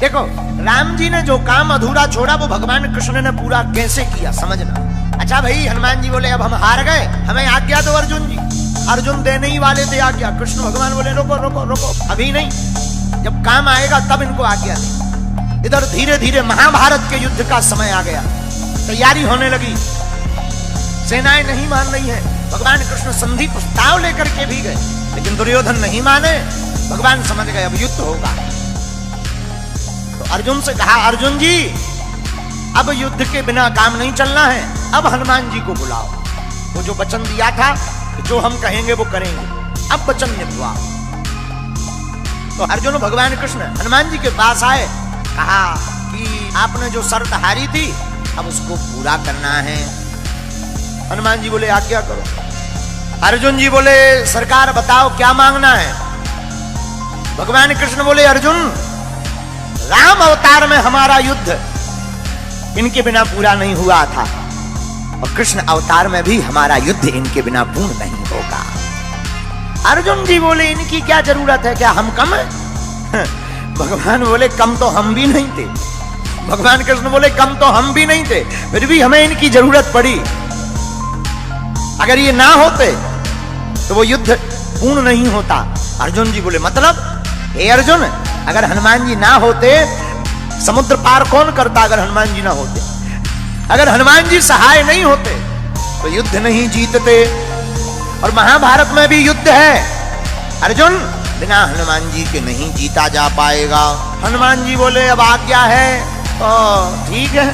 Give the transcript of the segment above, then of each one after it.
देखो राम जी ने जो काम अधूरा छोड़ा वो भगवान कृष्ण ने पूरा कैसे किया समझना। अच्छा भाई, हनुमान जी बोले अब हम हार गए, हमें आज्ञा दो अर्जुन जी। अर्जुन देने ही वाले थे आज्ञा, कृष्ण भगवान बोले रोको रोको रोको, अभी नहीं, जब काम आएगा तब इनको आज्ञा दे। इधर धीरे धीरे महाभारत के युद्ध का समय आ गया, तैयारी होने लगी, सेनाएं नहीं मान रही हैं। भगवान कृष्ण संधि प्रस्ताव लेकर के भी गए, लेकिन दुर्योधन नहीं माने। भगवान समझ गए अब युद्ध होगा, तो अर्जुन से कहा अर्जुन जी अब युद्ध के बिना काम नहीं चलना है, अब हनुमान जी को बुलाओ। वो जो वचन दिया था जो हम कहेंगे वो करेंगे, अब वचन निभाओ। तो अर्जुन भगवान कृष्ण हनुमान जी के पास आए, कहा कि आपने जो शर्त हारी थी अब उसको पूरा करना है। हनुमान जी बोले आज्ञा करो। अर्जुन जी बोले सरकार बताओ क्या मांगना है। भगवान कृष्ण बोले अर्जुन राम अवतार में हमारा युद्ध इनके बिना पूरा नहीं हुआ था, और कृष्ण अवतार में भी हमारा युद्ध इनके बिना पूर्ण नहीं होगा। अर्जुन जी बोले इनकी क्या जरूरत है, क्या हम कम हैं? भगवान बोले कम तो हम भी नहीं थे। भगवान कृष्ण बोले कम तो हम भी नहीं थे, फिर भी हमें इनकी जरूरत पड़ी। अगर ये ना होते तो वो युद्ध पूर्ण नहीं होता। अर्जुन जी बोले मतलब हे अर्जुन, अगर हनुमान जी ना होते समुद्र पार कौन करता? अगर हनुमान जी ना होते, अगर हनुमान जी सहाय नहीं होते तो युद्ध नहीं जीतते। और महाभारत में भी युद्ध है अर्जुन, बिना हनुमान जी के नहीं जीता जा पाएगा। हनुमान जी बोले अब आज्ञा है तो ठीक है,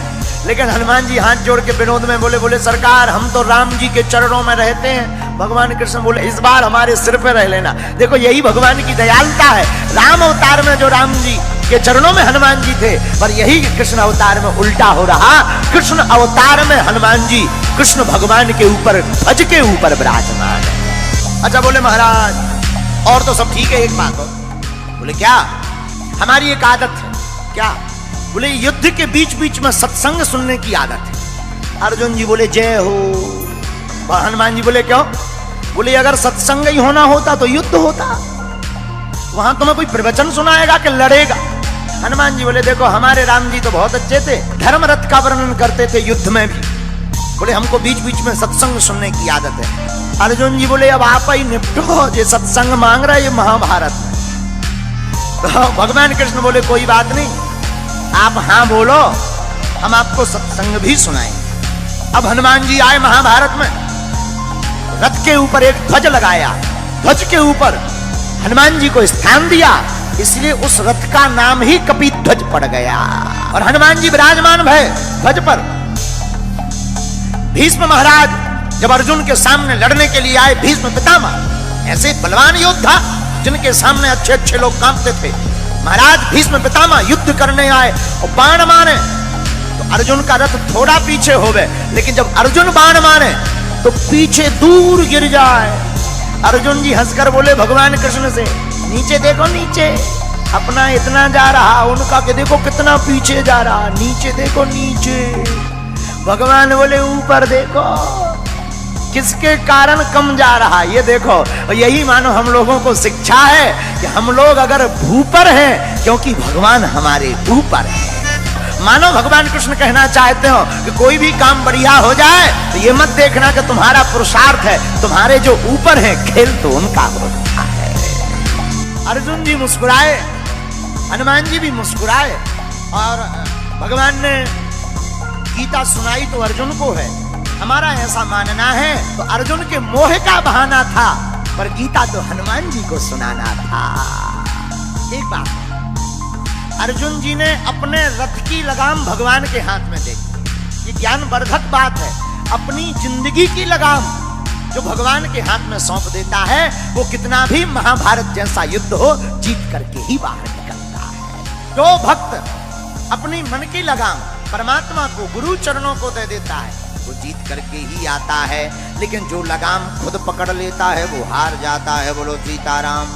लेकिन हनुमान जी हाथ जोड़ के विनोद में बोले सरकार हम तो राम जी के चरणों में रहते हैं। भगवान कृष्ण बोले इस बार हमारे सिर पे रह लेना। देखो यही भगवान की दयालुता है। राम अवतार में जो राम जी के चरणों में हनुमान जी थे, पर यही कृष्ण अवतार में उल्टा हो रहा। कृष्ण अवतार में हनुमान जी कृष्ण भगवान के ऊपर ध्वज के ऊपर विराजमान है। अच्छा बोले महाराज और तो सब ठीक है, एक बात हो। बोले क्या? हमारी एक आदत है। क्या? बोले युद्ध के बीच बीच में सत्संग सुनने की आदत है। अर्जुन जी बोले जय हो। हनुमान जी बोले क्यों? बोले अगर सत्संग ही होना होता तो युद्ध होता, वहां तुम्हें कोई प्रवचन सुनाएगा कि लड़ेगा? हनुमान जी बोले देखो हमारे राम जी तो बहुत अच्छे थे, धर्म रथ का वर्णन करते थे युद्ध में भी। बोले हमको बीच बीच में सत्संग सुनने की आदत है। अर्जुन जी बोले अब आप ही निपटो, ये सत्संग मांग रहा है ये महाभारत में। तो भगवान कृष्ण बोले कोई बात नहीं, आप हाँ बोलो, हम आपको सत्संग भी सुनाएंगे। अब हनुमान जी आए महाभारत में, रथ के ऊपर एक ध्वज लगाया, ध्वज के ऊपर हनुमान जी को स्थान दिया, इसलिए उस रथ का नाम ही कपित ध्वज पड़ गया। और हनुमान जी विराजमान भय ध्वज पर। भीष्म महाराज जब अर्जुन के सामने लड़ने के लिए आए, भीष्म पितामह ऐसे बलवान योद्धा जिनके सामने अच्छे अच्छे लोग कांपते थे, महाराज भीष्म पितामह युद्ध करने आए और बाण मारे तो अर्जुन का रथ थोड़ा पीछे हो गए, लेकिन जब अर्जुन बाण मारे तो पीछे दूर गिर जाए। अर्जुन जी हंसकर बोले भगवान कृष्ण से नीचे देखो, नीचे अपना इतना जा रहा, उनका के देखो कितना पीछे जा रहा, नीचे देखो नीचे। भगवान बोले ऊपर देखो किसके कारण कम जा रहा, ये देखो। और यही मानो हम लोगों को शिक्षा है कि हम लोग अगर भूपर हैं क्योंकि भगवान हमारे ऊपर है। मानो भगवान कृष्ण कहना चाहते हो कि कोई भी काम बढ़िया हो जाए तो ये मत देखना कि तुम्हारा पुरुषार्थ है, तुम्हारे जो ऊपर है खेल तो उनका होता है। अर्जुन जी मुस्कुराए, हनुमान जी भी मुस्कुराए, और भगवान ने गीता सुनाई तो अर्जुन को है। हमारा ऐसा मानना है तो अर्जुन के मोह का बहाना था, पर गीता तो हनुमान जी को सुनाना था। एक बात, अर्जुन जी ने अपने रथ की लगाम भगवान के हाथ में देखी, ये ज्ञानवर्धक बात है। अपनी जिंदगी की लगाम जो भगवान के हाथ में सौंप देता है, वो कितना भी महाभारत जैसा युद्ध हो जीत करके ही बाहर निकलता है। जो भक्त अपनी मन की लगाम परमात्मा को, गुरु चरणों को दे देता है, वो जीत करके ही आता है। लेकिन जो लगाम खुद पकड़ लेता है वो हार जाता है। बोलो सीताराम।